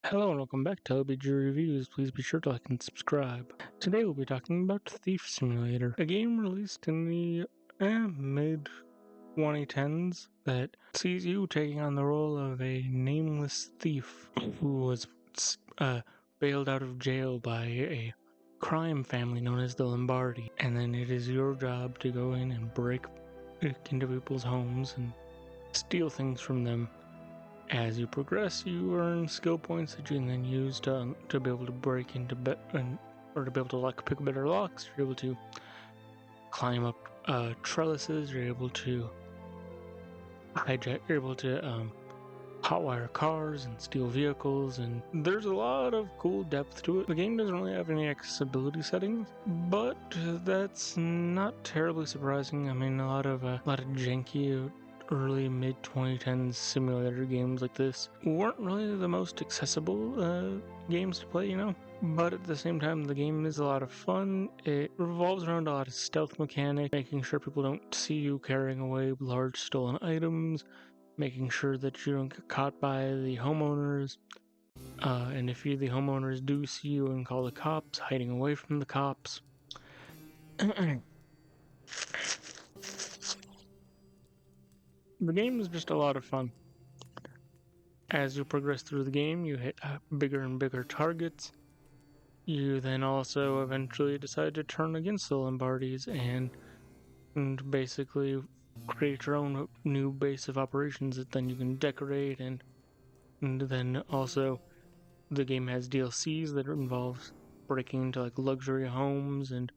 Hello and welcome back to LBG Reviews. Please be sure to like and subscribe. Today we'll be talking about Thief Simulator, a game released in the mid 2010s that sees you taking on the role of a nameless thief who was bailed out of jail by a crime family known as the Lombardi, and then it is your job to go in and break into people's homes and steal things from them. As you progress, you earn skill points that you can then use to be able to break into or to be able to pick better locks. You're able to climb up trellises. You're able to hijack. You're able to hotwire cars and steal vehicles, and there's a lot of cool depth to it. The game doesn't really have any accessibility settings, but that's not terribly surprising. I mean, a lot of janky early mid 2010s simulator games like this weren't really the most accessible games to play, but at the same time the game is a lot of fun. It revolves around a lot of stealth mechanics, making sure people don't see you carrying away large stolen items, making sure that you don't get caught by the homeowners, and if the homeowners do see you and call the cops, hiding away from the cops. The game is just a lot of fun. As you progress through the game, you hit bigger and bigger targets. You then also eventually decide to turn against the Lombardis and basically create your own new base of operations that then you can decorate, and then also the game has DLCs that involves breaking into luxury homes and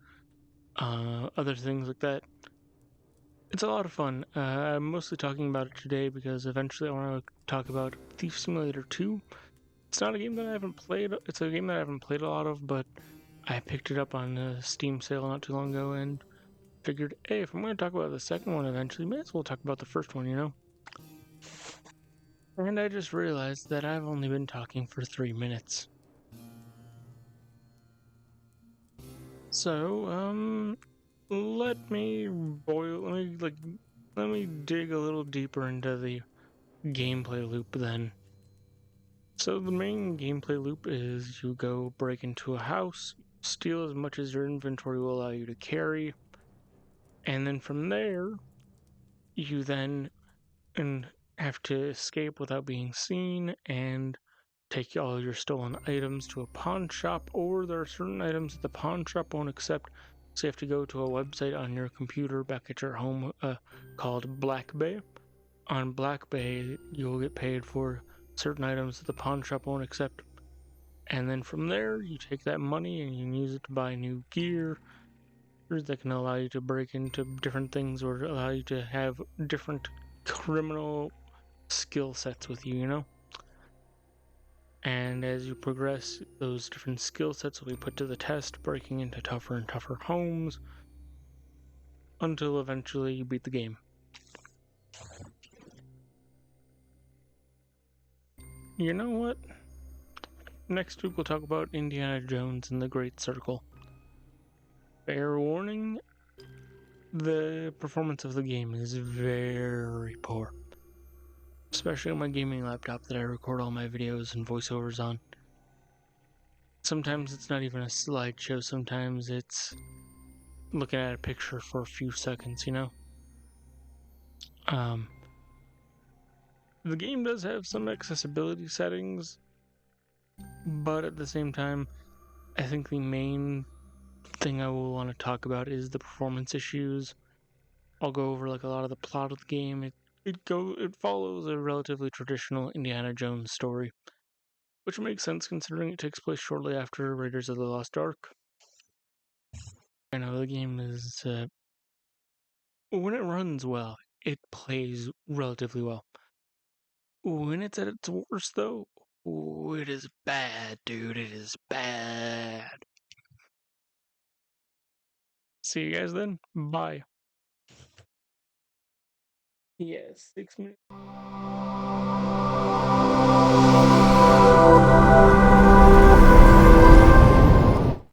other things like that. It's a lot of fun. I'm mostly talking about it today because eventually I want to talk about Thief Simulator 2. It's not a game that I haven't played. It's a game that I haven't played a lot of, but I picked it up on a Steam sale not too long ago and figured, hey, if I'm going to talk about the second one eventually, may as well talk about the first one, And I just realized that I've only been talking for 3 minutes. So, let me dig a little deeper into the gameplay loop then. So the main gameplay loop is you go break into a house, steal as much as your inventory will allow you to carry, and then from there, you then have to escape without being seen and take all your stolen items to a pawn shop, or there are certain items that the pawn shop won't accept, so you have to go to a website on your computer back at your home called Black Bay. On Black Bay, you'll get paid for certain items that the pawn shop won't accept. And then from there, you take that money and you can use it to buy new gear that can allow you to break into different things or allow you to have different criminal skill sets with you. And as you progress, those different skill sets will be put to the test, breaking into tougher and tougher homes until eventually you beat the game. You know what? Next week we'll talk about Indiana Jones and the Great Circle. Fair warning, the performance of the game is very poor. Especially on my gaming laptop that I record all my videos and voiceovers on. Sometimes it's not even a slideshow, sometimes it's looking at a picture for a few seconds, The game does have some accessibility settings, but at the same time, I think the main thing I will want to talk about is the performance issues. I'll go over a lot of the plot of the game. It follows a relatively traditional Indiana Jones story, which makes sense considering it takes place shortly after Raiders of the Lost Ark. I know the game is when it runs well, it plays relatively well. When it's at its worst, though, it is bad, dude. It is bad. See you guys then. Bye. Yes, 6 minutes.